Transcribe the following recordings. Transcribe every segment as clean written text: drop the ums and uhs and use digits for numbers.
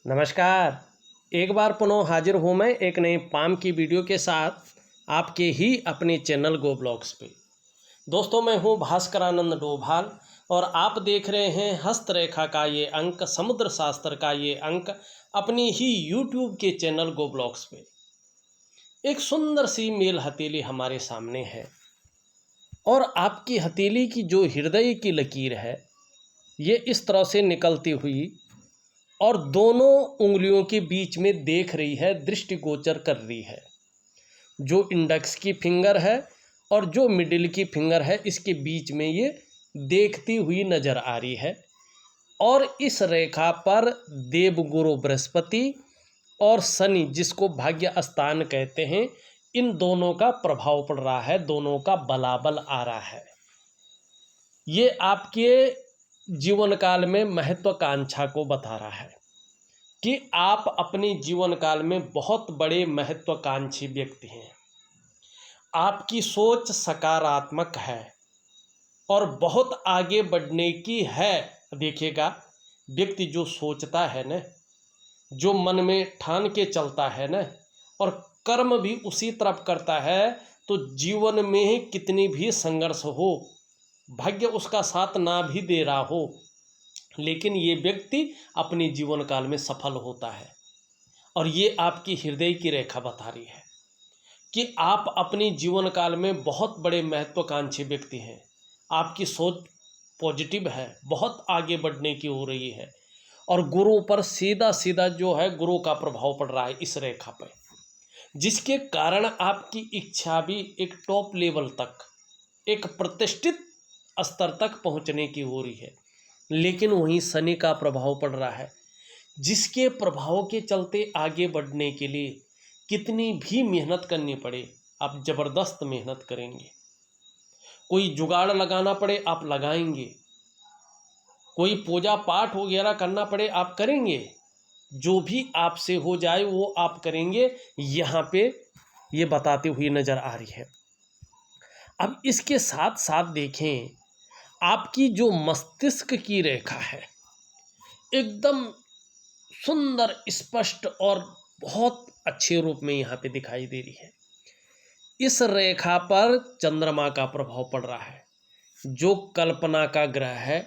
नमस्कार। एक बार पुनः हाजिर हूँ मैं एक नई पाम की वीडियो के साथ आपके ही अपने चैनल गो ब्लॉग्स पे। दोस्तों, मैं हूँ भास्करानंद डोभाल और आप देख रहे हैं हस्तरेखा का ये अंक, समुद्र शास्त्र का ये अंक अपनी ही यूट्यूब के चैनल गो ब्लॉग्स पे। एक सुंदर सी मेल हथेली हमारे सामने है और आपकी हथेली की जो हृदय की लकीर है ये इस तरह से निकलती हुई और दोनों उंगलियों के बीच में देख रही है, दृष्टिगोचर कर रही है। जो इंडेक्स की फिंगर है और जो मिडिल की फिंगर है इसके बीच में ये देखती हुई नजर आ रही है। और इस रेखा पर देवगुरु बृहस्पति और शनि, जिसको भाग्य स्थान कहते हैं, इन दोनों का प्रभाव पड़ रहा है, दोनों का बलाबल आ रहा है। ये आपके जीवन काल में महत्वाकांक्षा को बता रहा है कि आप अपने जीवन काल में बहुत बड़े महत्वाकांक्षी व्यक्ति हैं। आपकी सोच सकारात्मक है और बहुत आगे बढ़ने की है। देखिएगा, व्यक्ति जो सोचता है न, जो मन में ठान के चलता है न, और कर्म भी उसी तरफ करता है, तो जीवन में कितनी भी संघर्ष हो, भाग्य उसका साथ ना भी दे रहा हो, लेकिन ये व्यक्ति अपने जीवन काल में सफल होता है। और ये आपकी हृदय की रेखा बता रही है कि आप अपने जीवन काल में बहुत बड़े महत्वाकांक्षी व्यक्ति हैं। आपकी सोच पॉजिटिव है, बहुत आगे बढ़ने की हो रही है। और गुरु पर सीधा सीधा जो है गुरु का प्रभाव पड़ रहा है इस रेखा पर, जिसके कारण आपकी इच्छा भी एक टॉप लेवल तक, एक प्रतिष्ठित स्तर तक पहुंचने की हो रही है। लेकिन वहीं शनि का प्रभाव पड़ रहा है, जिसके प्रभाव के चलते आगे बढ़ने के लिए कितनी भी मेहनत करनी पड़े, आप ज़बरदस्त मेहनत करेंगे। कोई जुगाड़ लगाना पड़े आप लगाएंगे, कोई पूजा पाठ वगैरह करना पड़े आप करेंगे, जो भी आपसे हो जाए वो आप करेंगे। यहाँ पे ये बताती हुई नज़र आ रही है। अब इसके साथ साथ देखें, आपकी जो मस्तिष्क की रेखा है एकदम सुंदर, स्पष्ट और बहुत अच्छे रूप में यहाँ पे दिखाई दे रही है। इस रेखा पर चंद्रमा का प्रभाव पड़ रहा है, जो कल्पना का ग्रह है,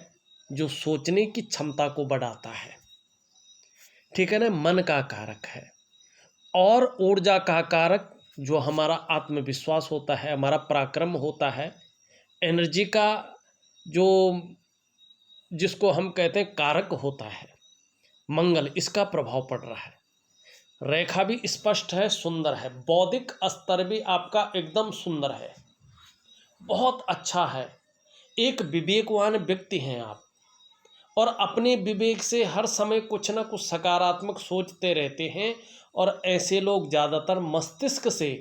जो सोचने की क्षमता को बढ़ाता है, ठीक है ना, मन का कारक है। और ऊर्जा का कारक, जो हमारा आत्मविश्वास होता है, हमारा पराक्रम होता है, एनर्जी का जो, जिसको हम कहते हैं कारक होता है, मंगल, इसका प्रभाव पड़ रहा है। रेखा भी स्पष्ट है, सुंदर है, बौद्धिक स्तर भी आपका एकदम सुंदर है, बहुत अच्छा है। एक विवेकवान व्यक्ति हैं आप, और अपने विवेक से हर समय कुछ ना कुछ सकारात्मक सोचते रहते हैं। और ऐसे लोग ज़्यादातर मस्तिष्क से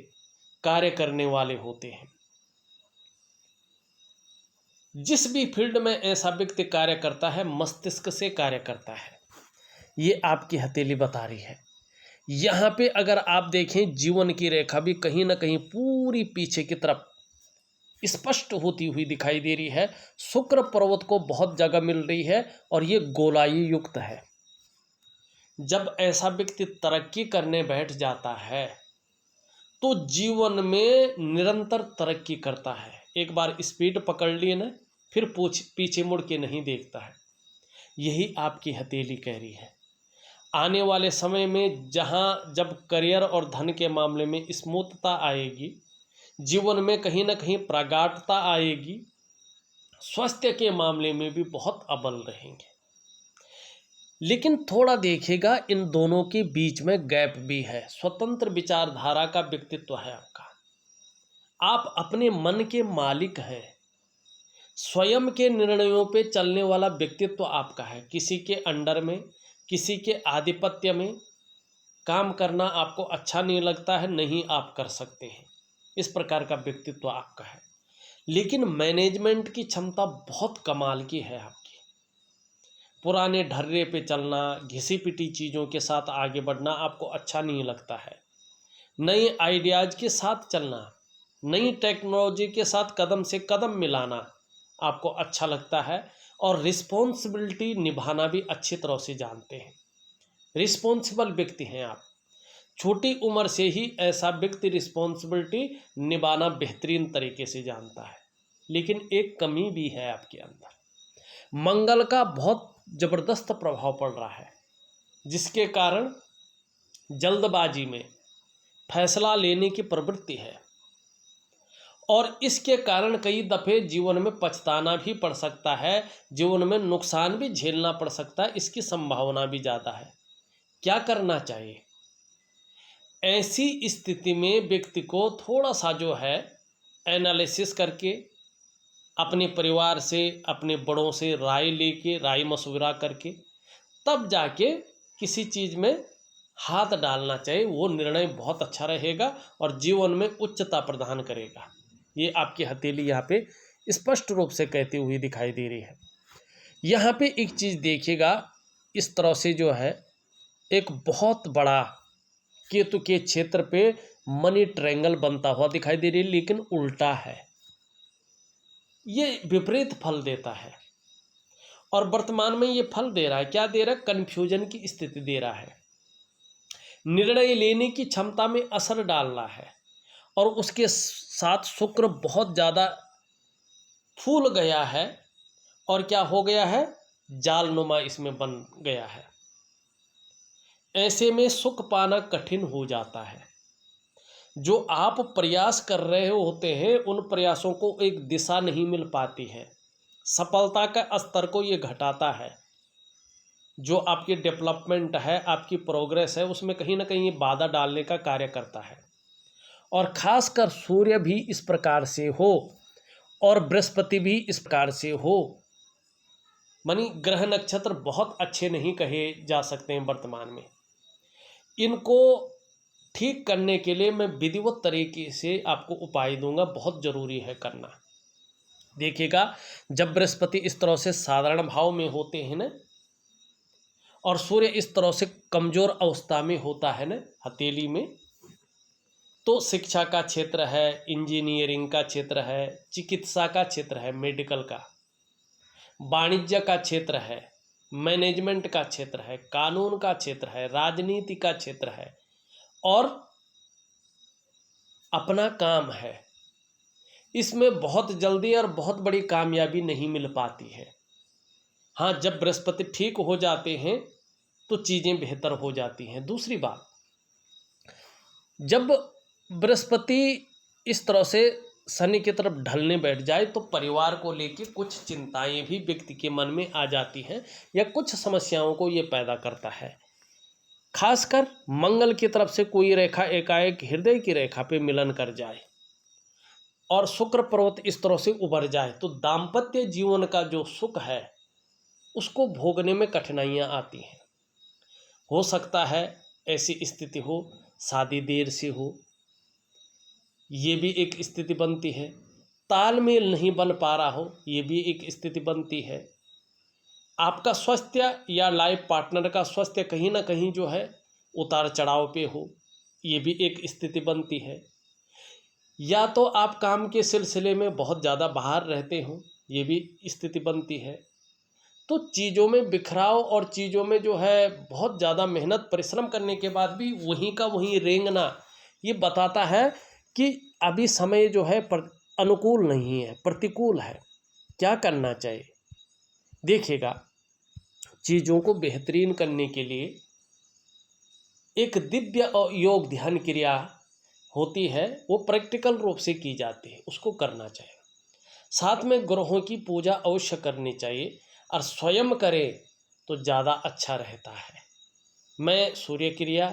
कार्य करने वाले होते हैं। जिस भी फील्ड में ऐसा व्यक्ति कार्य करता है, मस्तिष्क से कार्य करता है। ये आपकी हथेली बता रही है। यहाँ पे अगर आप देखें, जीवन की रेखा भी कहीं ना कहीं पूरी पीछे की तरफ स्पष्ट होती हुई दिखाई दे रही है। शुक्र पर्वत को बहुत जगह मिल रही है और ये गोलाई युक्त है। जब ऐसा व्यक्ति तरक्की करने बैठ जाता है तो जीवन में निरंतर तरक्की करता है। एक बार स्पीड पकड़ लिए ना, फिर पीछे मुड़ के नहीं देखता है। यही आपकी हथेली कह रही है। आने वाले समय में जब करियर और धन के मामले में स्मूथता आएगी, जीवन में कहीं ना कहीं प्रगाढ़ता आएगी, स्वास्थ्य के मामले में भी बहुत अव्वल रहेंगे। लेकिन थोड़ा देखिएगा, इन दोनों के बीच में गैप भी है। स्वतंत्र विचारधारा का व्यक्तित्व है आपका, आप अपने मन के मालिक हैं, स्वयं के निर्णयों पे चलने वाला व्यक्तित्व आपका है। किसी के अंडर में, किसी के आधिपत्य में काम करना आपको अच्छा नहीं लगता है, नहीं आप कर सकते हैं। इस प्रकार का व्यक्तित्व आपका है। लेकिन मैनेजमेंट की क्षमता बहुत कमाल की है आपकी। पुराने ढर्रे पे चलना, घिसी पिटी चीज़ों के साथ आगे बढ़ना आपको अच्छा नहीं लगता है। नई आइडियाज़ के साथ चलना, नई टेक्नोलॉजी के साथ कदम से कदम मिलाना आपको अच्छा लगता है। और रिस्पॉन्सिबिलिटी निभाना भी अच्छी तरह से जानते हैं। रिस्पॉन्सिबल व्यक्ति हैं आप। छोटी उम्र से ही ऐसा व्यक्ति रिस्पॉन्सिबिलिटी निभाना बेहतरीन तरीके से जानता है। लेकिन एक कमी भी है आपके अंदर, मंगल का बहुत ज़बरदस्त प्रभाव पड़ रहा है, जिसके कारण जल्दबाजी में फैसला लेने की प्रवृत्ति है और इसके कारण कई दफ़े जीवन में पछताना भी पड़ सकता है, जीवन में नुकसान भी झेलना पड़ सकता है, इसकी संभावना भी ज़्यादा है। क्या करना चाहिए? ऐसी स्थिति में व्यक्ति को थोड़ा सा जो है एनालिसिस करके, अपने परिवार से, अपने बड़ों से राय लेके, राय मशवरा करके तब जाके किसी चीज़ में हाथ डालना चाहिए। वो निर्णय बहुत अच्छा रहेगा और जीवन में उच्चता प्रदान करेगा। ये आपकी हथेली यहाँ पे स्पष्ट रूप से कहती हुई दिखाई दे रही है। यहाँ पे एक चीज़ देखिएगा, इस तरह से जो है एक बहुत बड़ा केतु के क्षेत्र पे मनी ट्रायंगल बनता हुआ दिखाई दे रही है, लेकिन उल्टा है। ये विपरीत फल देता है और वर्तमान में ये फल दे रहा है। क्या दे रहा है? कन्फ्यूजन की स्थिति दे रहा है, निर्णय लेने की क्षमता में असर डाल रहा है और उसके साथ शुक्र बहुत ज़्यादा फूल गया है और क्या हो गया है? जालनुमा इसमें बन गया है। ऐसे में सुख पाना कठिन हो जाता है। जो आप प्रयास कर रहे होते हैं उन प्रयासों को एक दिशा नहीं मिल पाती है, सफलता का स्तर को ये घटाता है। जो आपकी डेवलपमेंट है, आपकी प्रोग्रेस है, उसमें कहीं ना कहीं ये बाधा डालने का कार्य करता है। और खासकर सूर्य भी इस प्रकार से हो और बृहस्पति भी इस प्रकार से हो, मानी ग्रह नक्षत्र बहुत अच्छे नहीं कहे जा सकते हैं वर्तमान में। इनको ठीक करने के लिए मैं विधिवत तरीके से आपको उपाय दूंगा, बहुत ज़रूरी है करना। देखिएगा, जब बृहस्पति इस तरह से साधारण भाव में होते हैं ना, और सूर्य इस तरह से कमज़ोर अवस्था में होता है ना हथेली में, तो शिक्षा का क्षेत्र है, इंजीनियरिंग का क्षेत्र है, चिकित्सा का क्षेत्र है, मेडिकल का, वाणिज्य का क्षेत्र है, मैनेजमेंट का क्षेत्र है, कानून का क्षेत्र है, राजनीति का क्षेत्र है और अपना काम है। इसमें बहुत जल्दी और बहुत बड़ी कामयाबी नहीं मिल पाती है। हाँ, जब बृहस्पति ठीक हो जाते हैं तो चीज़ें बेहतर हो जाती हैं। दूसरी बात, जब बृहस्पति इस तरह से शनि की तरफ ढलने बैठ जाए तो परिवार को लेकर कुछ चिंताएं भी व्यक्ति के मन में आ जाती हैं या कुछ समस्याओं को ये पैदा करता है। खासकर मंगल की तरफ से कोई रेखा एकाएक हृदय की रेखा पे मिलन कर जाए और शुक्र पर्वत इस तरह से उभर जाए तो दाम्पत्य जीवन का जो सुख है उसको भोगने में कठिनाइयाँ आती हैं। हो सकता है ऐसी स्थिति हो, शादी देर से हो, ये भी एक स्थिति बनती है। तालमेल नहीं बन पा रहा हो, ये भी एक स्थिति बनती है। आपका स्वास्थ्य या लाइफ पार्टनर का स्वास्थ्य कहीं ना कहीं जो है उतार चढ़ाव पे हो, ये भी एक स्थिति बनती है। या तो आप काम के सिलसिले में बहुत ज़्यादा बाहर रहते हो, ये भी स्थिति बनती है। तो चीज़ों में बिखराव और चीज़ों में जो है बहुत ज़्यादा मेहनत परिश्रम करने के बाद भी वहीं का वहीं रेंगना, ये बताता है कि अभी समय जो है अनुकूल नहीं है, प्रतिकूल है। क्या करना चाहिए? देखिएगा, चीज़ों को बेहतरीन करने के लिए एक दिव्य योग ध्यान क्रिया होती है, वो प्रैक्टिकल रूप से की जाती है, उसको करना चाहिए। साथ में ग्रहों की पूजा अवश्य करनी चाहिए और स्वयं करें तो ज़्यादा अच्छा रहता है। मैं सूर्य क्रिया,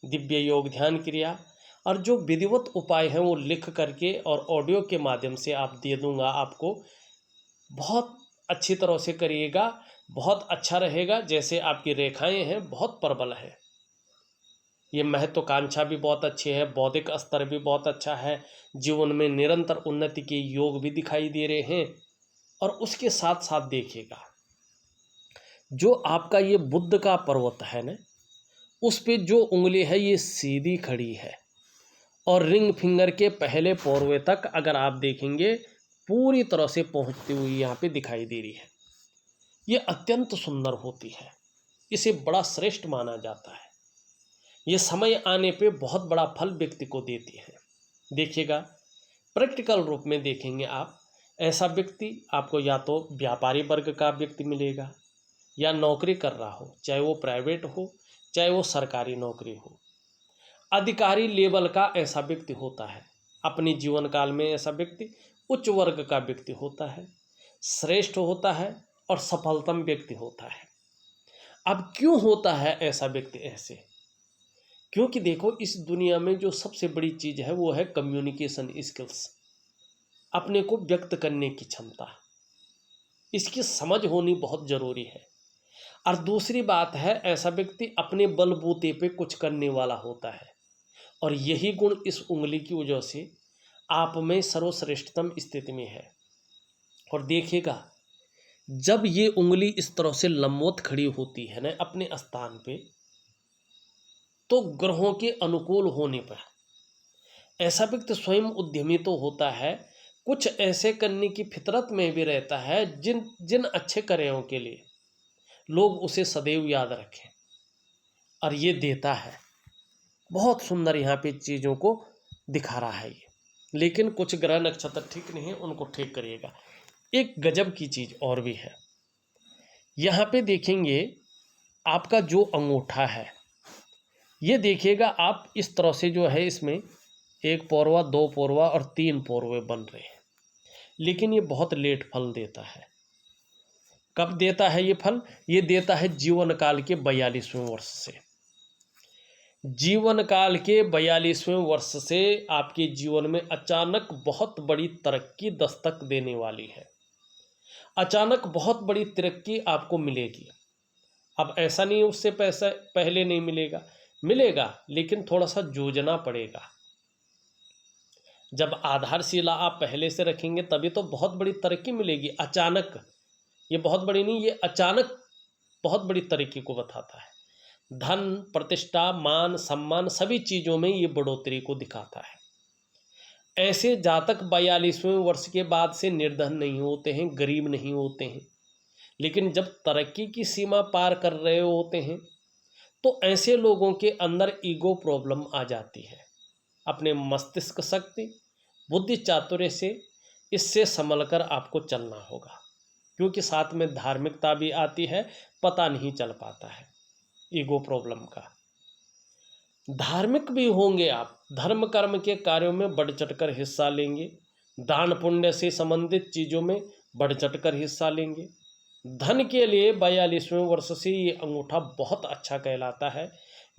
दिव्य योग ध्यान क्रिया और जो विधिवत उपाय हैं वो लिख करके और ऑडियो के माध्यम से आप दे दूंगा आपको। बहुत अच्छी तरह से करिएगा, बहुत अच्छा रहेगा। जैसे आपकी रेखाएं हैं बहुत प्रबल है, ये महत्वाकांक्षा भी बहुत अच्छी है, बौद्धिक स्तर भी बहुत अच्छा है, जीवन में निरंतर उन्नति के योग भी दिखाई दे रहे हैं। और उसके साथ साथ देखिएगा, जो आपका ये बुध का पर्वत है ना, उस पे जो उंगली है ये सीधी खड़ी है और रिंग फिंगर के पहले पोरवे तक अगर आप देखेंगे पूरी तरह से पहुंचती हुई यहाँ पे दिखाई दे रही है। ये अत्यंत सुंदर होती है। इसे बड़ा श्रेष्ठ माना जाता है। ये समय आने पे बहुत बड़ा फल व्यक्ति को देती है। देखिएगा, प्रैक्टिकल रूप में देखेंगे आप, ऐसा व्यक्ति आपको या तो व्यापारी वर्ग का व्यक्ति मिलेगा या नौकरी कर रहा हो, चाहे वो प्राइवेट हो चाहे वो सरकारी नौकरी हो, अधिकारी लेवल का ऐसा व्यक्ति होता है। अपने जीवन काल में ऐसा व्यक्ति उच्च वर्ग का व्यक्ति होता है, श्रेष्ठ होता है और सफलतम व्यक्ति होता है। अब क्यों होता है ऐसा व्यक्ति ऐसे? क्योंकि देखो, इस दुनिया में जो सबसे बड़ी चीज़ है वो है कम्युनिकेशन स्किल्स, अपने को व्यक्त करने की क्षमता। इसकी समझ होनी बहुत ज़रूरी है। और दूसरी बात है, ऐसा व्यक्ति अपने बलबूते पे कुछ करने वाला होता है, और यही गुण इस उंगली की वजह से आप में सर्वश्रेष्ठतम स्थिति में है। और देखिएगा, जब ये उंगली इस तरह से लंबवत खड़ी होती है ना अपने स्थान पे, तो ग्रहों के अनुकूल होने पर ऐसा व्यक्ति स्वयं उद्यमी तो होता है, कुछ ऐसे करने की फितरत में भी रहता है जिन जिन अच्छे कार्यों के लिए लोग उसे सदैव याद रखें, और ये देता है। बहुत सुंदर यहाँ पे चीज़ों को दिखा रहा है ये। लेकिन कुछ ग्रह नक्षत्र ठीक नहीं है, उनको ठीक करिएगा। एक गजब की चीज़ और भी है, यहाँ पे देखेंगे आपका जो अंगूठा है, ये देखिएगा आप, इस तरह से जो है इसमें 1 पौरवा 2 पौरवा और 3 पौरवे बन रहे हैं, लेकिन ये बहुत लेट फल देता है। कब देता है ये फल? ये देता है जीवन काल के 42वें वर्ष से। जीवन काल के 42वें वर्ष से आपके जीवन में अचानक बहुत बड़ी तरक्की दस्तक देने वाली है। अचानक बहुत बड़ी तरक्की आपको मिलेगी। अब ऐसा नहीं उससे पैसा पहले नहीं मिलेगा, मिलेगा, लेकिन थोड़ा सा जूझना पड़ेगा। जब आधारशिला आप पहले से रखेंगे तभी तो बहुत बड़ी तरक्की मिलेगी। अचानक, ये बहुत बड़ी नहीं, ये अचानक बहुत बड़ी तरक्की को बताता है। धन, प्रतिष्ठा, मान, सम्मान, सभी चीज़ों में ये बढ़ोतरी को दिखाता है। ऐसे जातक 42वें वर्ष के बाद से निर्धन नहीं होते हैं, गरीब नहीं होते हैं, लेकिन जब तरक्की की सीमा पार कर रहे होते हैं तो ऐसे लोगों के अंदर ईगो प्रॉब्लम आ जाती है। अपने मस्तिष्क शक्ति, बुद्धि चातुर्य से इससे संभल कर आपको चलना होगा, क्योंकि साथ में धार्मिकता भी आती है, पता नहीं चल पाता है ईगो प्रॉब्लम का। धार्मिक भी होंगे आप, धर्म कर्म के कार्यों में बढ़ चढ़कर हिस्सा लेंगे, दान पुण्य से संबंधित चीज़ों में बढ़ चढ़कर हिस्सा लेंगे। धन के लिए 42वें वर्ष से ये अंगूठा बहुत अच्छा कहलाता है।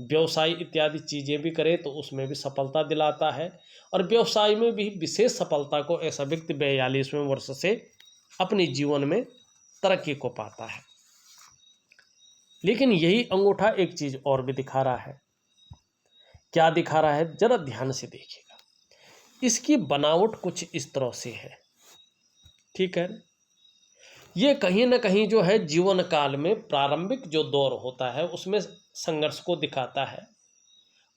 व्यवसाय इत्यादि चीज़ें भी करे तो उसमें भी सफलता दिलाता है, और व्यवसाय में भी विशेष सफलता को ऐसा व्यक्ति 42वें वर्ष से अपने जीवन में तरक्की को पाता है। लेकिन यही अंगूठा एक चीज़ और भी दिखा रहा है। क्या दिखा रहा है? जरा ध्यान से देखिएगा। इसकी बनावट कुछ इस तरह से है, ठीक है। ये कहीं ना कहीं जो है जीवन काल में प्रारंभिक जो दौर होता है उसमें संघर्ष को दिखाता है,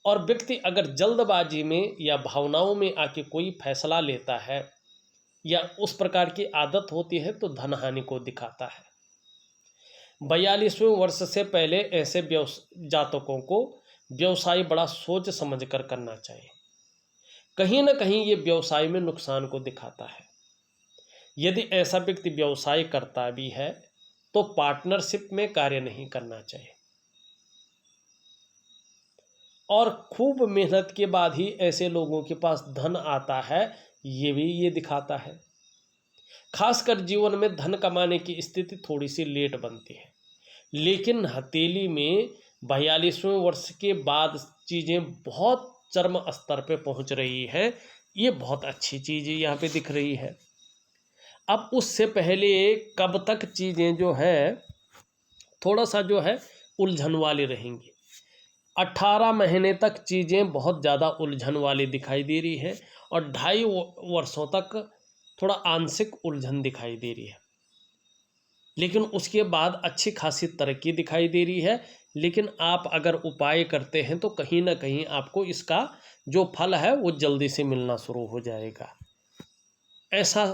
और व्यक्ति अगर जल्दबाजी में या भावनाओं में आके कोई फैसला लेता है या उस प्रकार की आदत होती है तो धन हानि को दिखाता है। 42वें वर्ष से पहले ऐसे जातकों को व्यवसाय बड़ा सोच समझ कर करना चाहिए। कहीं ना कहीं ये व्यवसाय में नुकसान को दिखाता है। यदि ऐसा व्यक्ति व्यवसाय करता भी है तो पार्टनरशिप में कार्य नहीं करना चाहिए, और खूब मेहनत के बाद ही ऐसे लोगों के पास धन आता है, ये भी ये दिखाता है। खासकर जीवन में धन कमाने की स्थिति थोड़ी सी लेट बनती है, लेकिन हथेली में 42वें वर्ष के बाद चीज़ें बहुत चरम स्तर पे पहुंच रही है। ये बहुत अच्छी चीज़ यहाँ पे दिख रही है। अब उससे पहले कब तक चीज़ें जो है थोड़ा सा जो है उलझन वाली रहेंगी। 18 महीने तक चीज़ें बहुत ज़्यादा उलझन वाली दिखाई दे रही है, और 2.5 वर्षों तक थोड़ा आंशिक उलझन दिखाई दे रही है, लेकिन उसके बाद अच्छी खासी तरक्की दिखाई दे रही है। लेकिन आप अगर उपाय करते हैं तो कहीं ना कहीं आपको इसका जो फल है वो जल्दी से मिलना शुरू हो जाएगा, ऐसा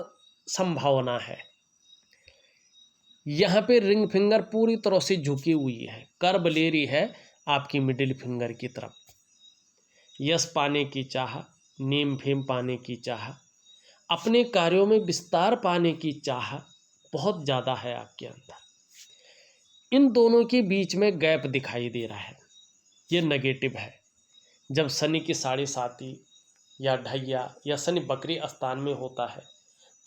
संभावना है। यहाँ पे रिंग फिंगर पूरी तरह से झुकी हुई है, कर्व ले रही है आपकी मिडिल फिंगर की तरफ। यश पाने की चाह, नेम फेम पाने की चाह, अपने कार्यों में विस्तार पाने की चाह बहुत ज़्यादा है आपके अंदर। इन दोनों के बीच में गैप दिखाई दे रहा है, ये नेगेटिव है। जब शनि की साढ़े साती या ढैया या शनि बकरी स्थान में होता है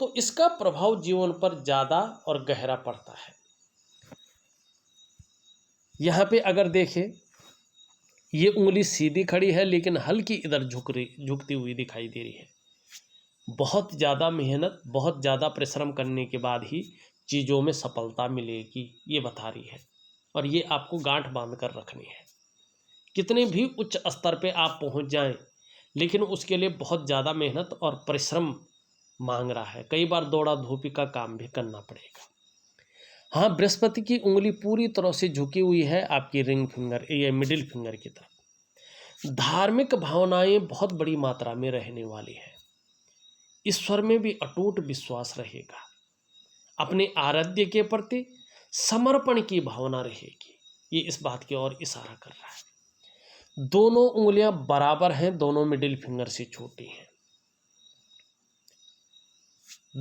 तो इसका प्रभाव जीवन पर ज़्यादा और गहरा पड़ता है। यहाँ पे अगर देखें, ये उंगली सीधी खड़ी है लेकिन हल्की इधर झुकती हुई दिखाई दे रही है। बहुत ज़्यादा मेहनत, बहुत ज़्यादा परिश्रम करने के बाद ही चीज़ों में सफलता मिलेगी, ये बता रही है। और ये आपको गांठ बांध कर रखनी है। कितने भी उच्च स्तर पे आप पहुंच जाएं, लेकिन उसके लिए बहुत ज़्यादा मेहनत और परिश्रम मांग रहा है। कई बार दौड़ा धूपी का काम भी करना पड़ेगा। हाँ, बृहस्पति की उंगली पूरी तरह से झुकी हुई है आपकी रिंग फिंगर, ये मिडिल फिंगर की तरफ। धार्मिक भावनाएं बहुत बड़ी मात्रा में रहने वाली है। ईश्वर में भी अटूट विश्वास रहेगा। अपने आराध्य के प्रति समर्पण की भावना रहेगी। ये इस बात की ओर इशारा कर रहा है। दोनों उंगलियां बराबर हैं, दोनों मिडिल फिंगर से छोटी हैं।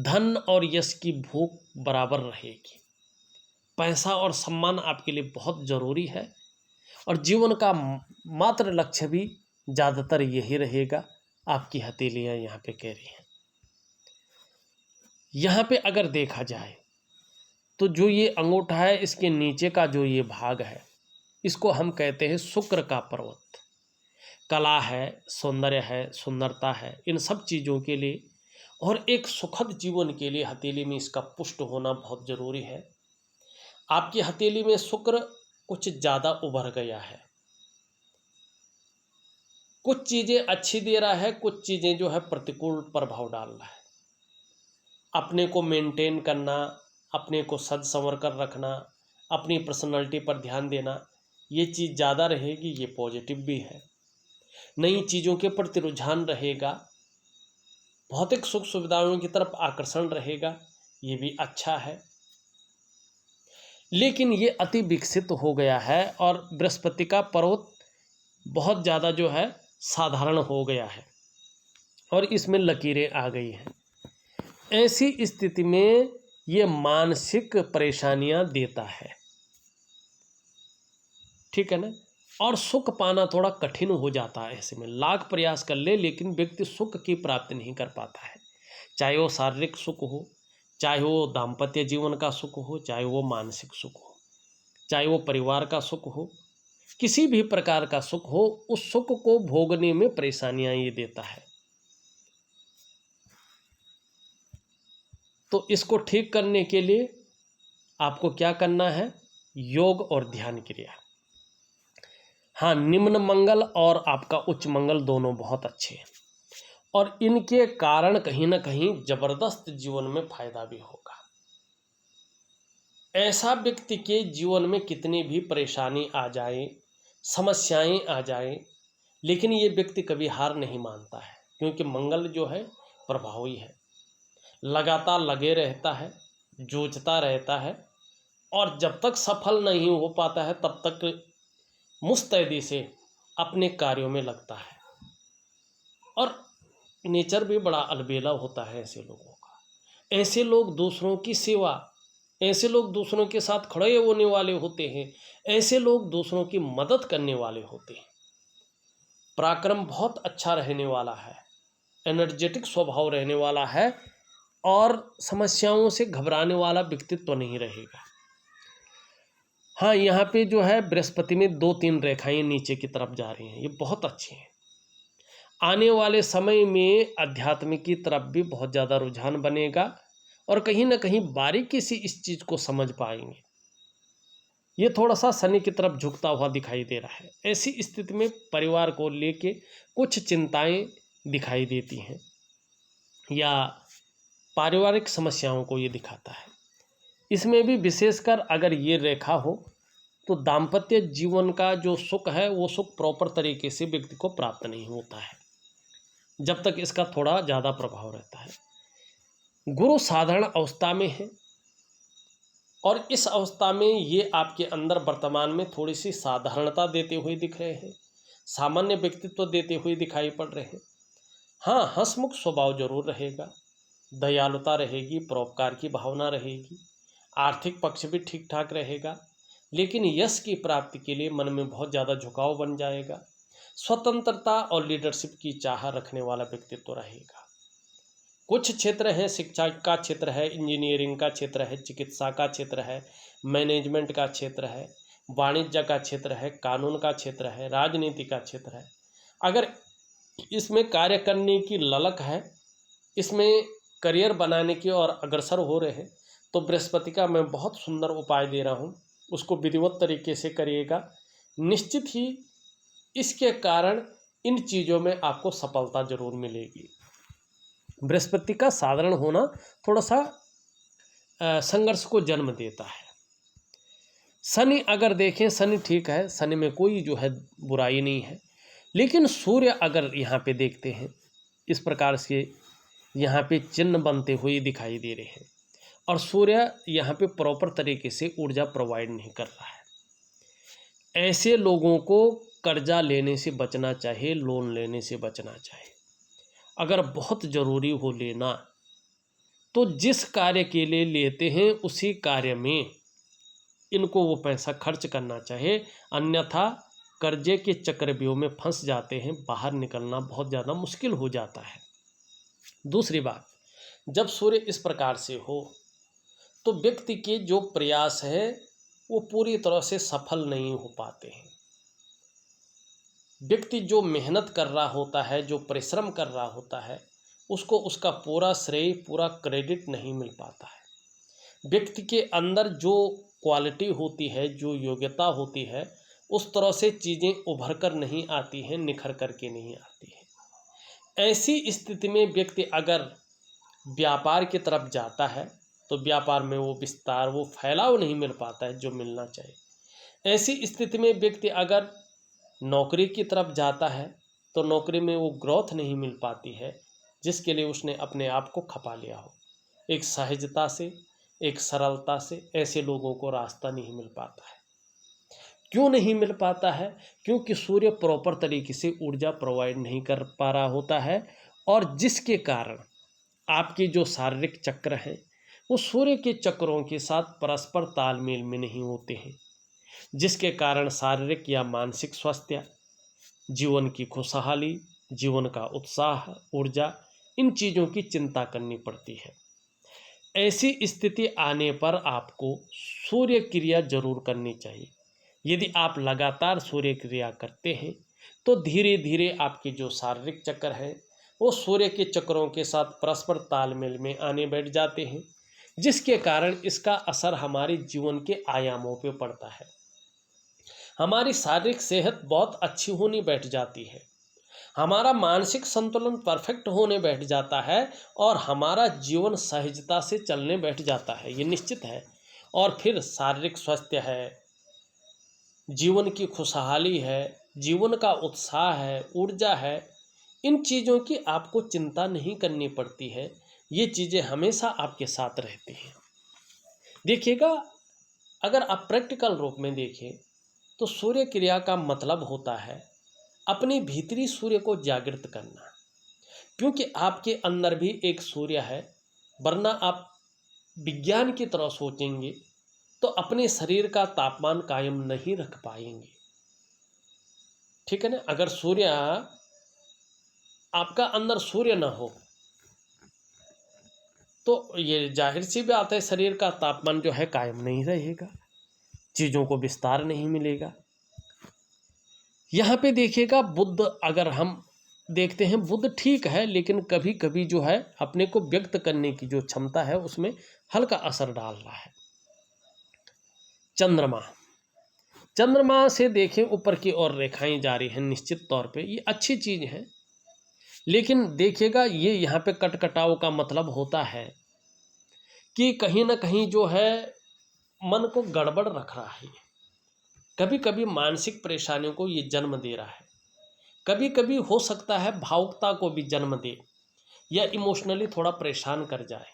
धन और यश की भूख बराबर रहेगी। पैसा और सम्मान आपके लिए बहुत जरूरी है और जीवन का मात्र लक्ष्य भी ज़्यादातर यही रहेगा। आपकी हथेलियाँ यहाँ पे कह रही हैं। यहाँ पे अगर देखा जाए तो जो ये अंगूठा है, इसके नीचे का जो ये भाग है, इसको हम कहते हैं शुक्र का पर्वत। कला है, सौंदर्य है, सुंदरता है, इन सब चीज़ों के लिए और एक सुखद जीवन के लिए हथेली में इसका पुष्ट होना बहुत ज़रूरी है। आपकी हथेली में शुक्र कुछ ज़्यादा उभर गया है। कुछ चीज़ें अच्छी दे रहा है, कुछ चीज़ें जो है प्रतिकूल प्रभाव डाल रहा है। अपने को मेंटेन करना, अपने को सज संवर कर रखना, अपनी पर्सनालिटी पर ध्यान देना, ये चीज़ ज़्यादा रहेगी, ये पॉजिटिव भी है। नई चीज़ों के प्रति रुझान रहेगा, भौतिक सुख सुविधाओं की तरफ आकर्षण रहेगा, ये भी अच्छा है। लेकिन ये अति विकसित हो गया है और बृहस्पति का पर्वत बहुत ज़्यादा जो है साधारण हो गया है और इसमें लकीरें आ गई हैं। ऐसी स्थिति में ये मानसिक परेशानियां देता है, ठीक है ना। और सुख पाना थोड़ा कठिन हो जाता है। ऐसे में लाख प्रयास कर ले लेकिन व्यक्ति सुख की प्राप्ति नहीं कर पाता है। चाहे वो शारीरिक सुख हो, चाहे वो दाम्पत्य जीवन का सुख हो, चाहे वो मानसिक सुख हो, चाहे वो परिवार का सुख हो, किसी भी प्रकार का सुख हो, उस सुख को भोगने में परेशानियां ये देता है। तो इसको ठीक करने के लिए आपको क्या करना है? योग और ध्यान क्रिया। हाँ, निम्न मंगल और आपका उच्च मंगल दोनों बहुत अच्छे हैं और इनके कारण कहीं ना कहीं जबरदस्त जीवन में फायदा भी होगा। ऐसा व्यक्ति के जीवन में कितनी भी परेशानी आ जाए, समस्याएं आ जाए, लेकिन ये व्यक्ति कभी हार नहीं मानता है, क्योंकि मंगल जो है प्रभावी है, लगातार लगे रहता है, जूझता रहता है और जब तक सफल नहीं हो पाता है तब तक मुस्तैदी से अपने कार्यों में लगता है। और नेचर भी बड़ा अलबेला होता है ऐसे लोगों का। ऐसे लोग दूसरों की सेवा, ऐसे लोग दूसरों के साथ खड़े होने वाले होते हैं, ऐसे लोग दूसरों की मदद करने वाले होते हैं। पराक्रम बहुत अच्छा रहने वाला है, एनर्जेटिक स्वभाव रहने वाला है और समस्याओं से घबराने वाला व्यक्तित्व नहीं रहेगा। हाँ, यहाँ पे जो है बृहस्पति में 2-3 रेखाएं नीचे की तरफ जा रही हैं, ये बहुत अच्छी हैं। आने वाले समय में अध्यात्म की तरफ भी बहुत ज़्यादा रुझान बनेगा और कहीं ना कहीं बारीकी से इस चीज़ को समझ पाएंगे। ये थोड़ा सा शनि की तरफ झुकता हुआ दिखाई दे रहा है। ऐसी स्थिति में परिवार को लेके कुछ चिंताएं दिखाई देती हैं या पारिवारिक समस्याओं को ये दिखाता है। इसमें भी विशेषकर अगर ये रेखा हो तो दाम्पत्य जीवन का जो सुख है वो सुख प्रॉपर तरीके से व्यक्ति को प्राप्त नहीं होता है, जब तक इसका थोड़ा ज़्यादा प्रभाव रहता है। गुरु साधारण अवस्था में है और इस अवस्था में ये आपके अंदर वर्तमान में थोड़ी सी साधारणता देते हुए दिख रहे हैं, सामान्य व्यक्तित्व देते हुए दिखाई पड़ रहे हैं। हाँ, हंसमुख स्वभाव जरूर रहेगा, दयालुता रहेगी, परोपकार की भावना रहेगी, आर्थिक पक्ष भी ठीक ठाक रहेगा, लेकिन यश की प्राप्ति के लिए मन में बहुत ज़्यादा झुकाव बन जाएगा। स्वतंत्रता और लीडरशिप की चाह रखने वाला व्यक्तित्व रहेगा। कुछ क्षेत्र हैं, शिक्षा का क्षेत्र है, इंजीनियरिंग का क्षेत्र है, चिकित्सा का क्षेत्र है, मैनेजमेंट का क्षेत्र है, वाणिज्य का क्षेत्र है, कानून का क्षेत्र है, राजनीति का क्षेत्र है। अगर इसमें कार्य करने की ललक है, इसमें करियर बनाने की और अग्रसर हो रहे हैं, तो बृहस्पति का मैं बहुत सुंदर उपाय दे रहा हूँ, उसको विधिवत तरीके से करिएगा। निश्चित ही इसके कारण इन चीज़ों में आपको सफलता जरूर मिलेगी। बृहस्पति का साधारण होना थोड़ा सा संघर्ष को जन्म देता है। शनि अगर देखें, शनि ठीक है, शनि में कोई जो है बुराई नहीं है, लेकिन सूर्य अगर यहाँ पे देखते हैं, इस प्रकार से यहाँ पे चिन्ह बनते हुए दिखाई दे रहे हैं और सूर्य यहाँ पे प्रॉपर तरीके से ऊर्जा प्रोवाइड नहीं कर रहा है। ऐसे लोगों को कर्जा लेने से बचना चाहिए, लोन लेने से बचना चाहिए। अगर बहुत ज़रूरी हो लेना तो जिस कार्य के लिए लेते हैं उसी कार्य में इनको वो पैसा खर्च करना चाहिए, अन्यथा कर्जे के चक्रव्यूह में फंस जाते हैं, बाहर निकलना बहुत ज़्यादा मुश्किल हो जाता है। दूसरी बात, जब सूर्य इस प्रकार से हो तो व्यक्ति के जो प्रयास है वो पूरी तरह से सफल नहीं हो पाते हैं। व्यक्ति जो मेहनत कर रहा होता है, जो परिश्रम कर रहा होता है, उसको उसका पूरा श्रेय, पूरा क्रेडिट नहीं मिल पाता है। व्यक्ति के अंदर जो क्वालिटी होती है, जो योग्यता होती है, उस तरह से चीज़ें उभर कर नहीं आती हैं, निखर कर के नहीं आती हैं। ऐसी स्थिति में व्यक्ति अगर व्यापार की तरफ जाता है तो व्यापार में वो विस्तार, वो फैलाव नहीं मिल पाता है जो मिलना चाहिए। ऐसी स्थिति में व्यक्ति अगर नौकरी की तरफ जाता है तो नौकरी में वो ग्रोथ नहीं मिल पाती है जिसके लिए उसने अपने आप को खपा लिया हो। एक सहजता से, एक सरलता से ऐसे लोगों को रास्ता नहीं मिल पाता है। क्यों नहीं मिल पाता है? क्योंकि सूर्य प्रॉपर तरीके से ऊर्जा प्रोवाइड नहीं कर पा रहा होता है और जिसके कारण आपके जो शारीरिक चक्र हैं वो सूर्य के चक्रों के साथ परस्पर तालमेल में नहीं होते हैं, जिसके कारण शारीरिक या मानसिक स्वास्थ्य, जीवन की खुशहाली, जीवन का उत्साह, ऊर्जा, इन चीज़ों की चिंता करनी पड़ती है। ऐसी स्थिति आने पर आपको सूर्य क्रिया जरूर करनी चाहिए। यदि आप लगातार सूर्य क्रिया करते हैं तो धीरे धीरे आपके जो शारीरिक चक्र हैं वो सूर्य के चक्रों के साथ परस्पर तालमेल में आने बैठ जाते हैं, जिसके कारण इसका असर हमारे जीवन के आयामों पे पड़ता है। हमारी शारीरिक सेहत बहुत अच्छी होने बैठ जाती है, हमारा मानसिक संतुलन परफेक्ट होने बैठ जाता है और हमारा जीवन सहजता से चलने बैठ जाता है, ये निश्चित है। और फिर शारीरिक स्वास्थ्य है, जीवन की खुशहाली है, जीवन का उत्साह है, ऊर्जा है, इन चीज़ों की आपको चिंता नहीं करनी पड़ती है। ये चीज़ें हमेशा आपके साथ रहती हैं। देखिएगा, अगर आप प्रैक्टिकल रूप में देखें तो सूर्य क्रिया का मतलब होता है अपने भीतरी सूर्य को जागृत करना, क्योंकि आपके अंदर भी एक सूर्य है। वरना आप विज्ञान की तरह सोचेंगे तो अपने शरीर का तापमान कायम नहीं रख पाएंगे, ठीक है ना। अगर सूर्य, आपका अंदर सूर्य ना हो तो ये जाहिर सी बात है, शरीर का तापमान जो है कायम नहीं रहेगा, चीज़ों को विस्तार नहीं मिलेगा। यहाँ पे देखिएगा, बुद्ध अगर हम देखते हैं, बुद्ध ठीक है, लेकिन कभी कभी जो है अपने को व्यक्त करने की जो क्षमता है उसमें हल्का असर डाल रहा है। चंद्रमा, चंद्रमा से देखें ऊपर की ओर रेखाएं जा रही हैं, निश्चित तौर पे ये अच्छी चीज़ है, लेकिन देखिएगा ये यहाँ पे कटकटाव का मतलब होता है कि कहीं ना कहीं जो है मन को गड़बड़ रख रहा है। कभी कभी मानसिक परेशानियों को ये जन्म दे रहा है, कभी कभी हो सकता है भावुकता को भी जन्म दे या इमोशनली थोड़ा परेशान कर जाए।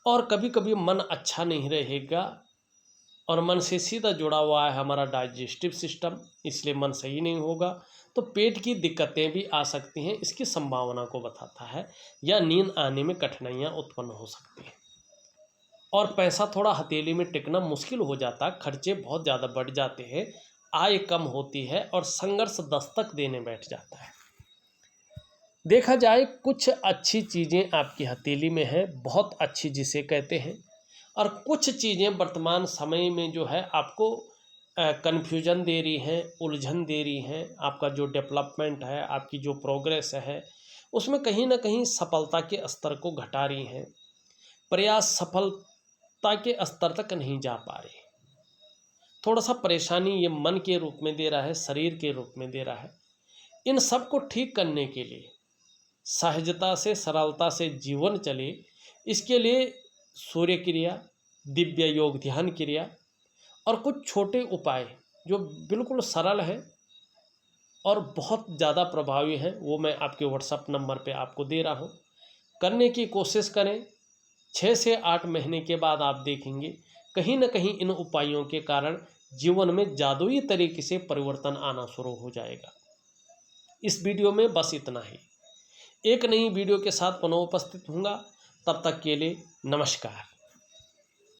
और कभी कभी मन अच्छा नहीं रहेगा, और मन से सीधा जुड़ा हुआ है हमारा डाइजेस्टिव सिस्टम, इसलिए मन सही नहीं होगा तो पेट की दिक्कतें भी आ सकती हैं, इसकी संभावना को बताता है। या नींद आने में कठिनाइयाँ उत्पन्न हो सकती हैं, और पैसा थोड़ा हथेली में टिकना मुश्किल हो जाता, खर्चे बहुत ज़्यादा बढ़ जाते हैं, आय कम होती है और संघर्ष दस्तक देने बैठ जाता है। देखा जाए कुछ अच्छी चीज़ें आपकी हथेली में हैं, बहुत अच्छी जिसे कहते हैं, और कुछ चीज़ें वर्तमान समय में जो है आपको कन्फ्यूजन दे रही हैं, उलझन दे रही हैं। आपका जो डेवलपमेंट है, आपकी जो प्रोग्रेस है, उसमें कहीं ना कहीं सफलता के स्तर को घटा रही हैं। प्रयास सफलता के स्तर तक नहीं जा पा रहे, थोड़ा सा परेशानी ये मन के रूप में दे रहा है, शरीर के रूप में दे रहा है। इन सब को ठीक करने के लिए सहजता से, सरलता से जीवन चले, इसके लिए सूर्य क्रिया, दिव्य योग ध्यान क्रिया और कुछ छोटे उपाय जो बिल्कुल सरल हैं और बहुत ज़्यादा प्रभावी हैं, वो मैं आपके व्हाट्सएप नंबर पे आपको दे रहा हूँ। करने की कोशिश करें। 6 से 8 महीने के बाद आप देखेंगे कहीं ना कहीं इन उपायों के कारण जीवन में जादुई तरीके से परिवर्तन आना शुरू हो जाएगा। इस वीडियो में बस इतना ही। एक नई वीडियो के साथ पुनः उपस्थित होऊंगा, तब तक के लिए नमस्कार।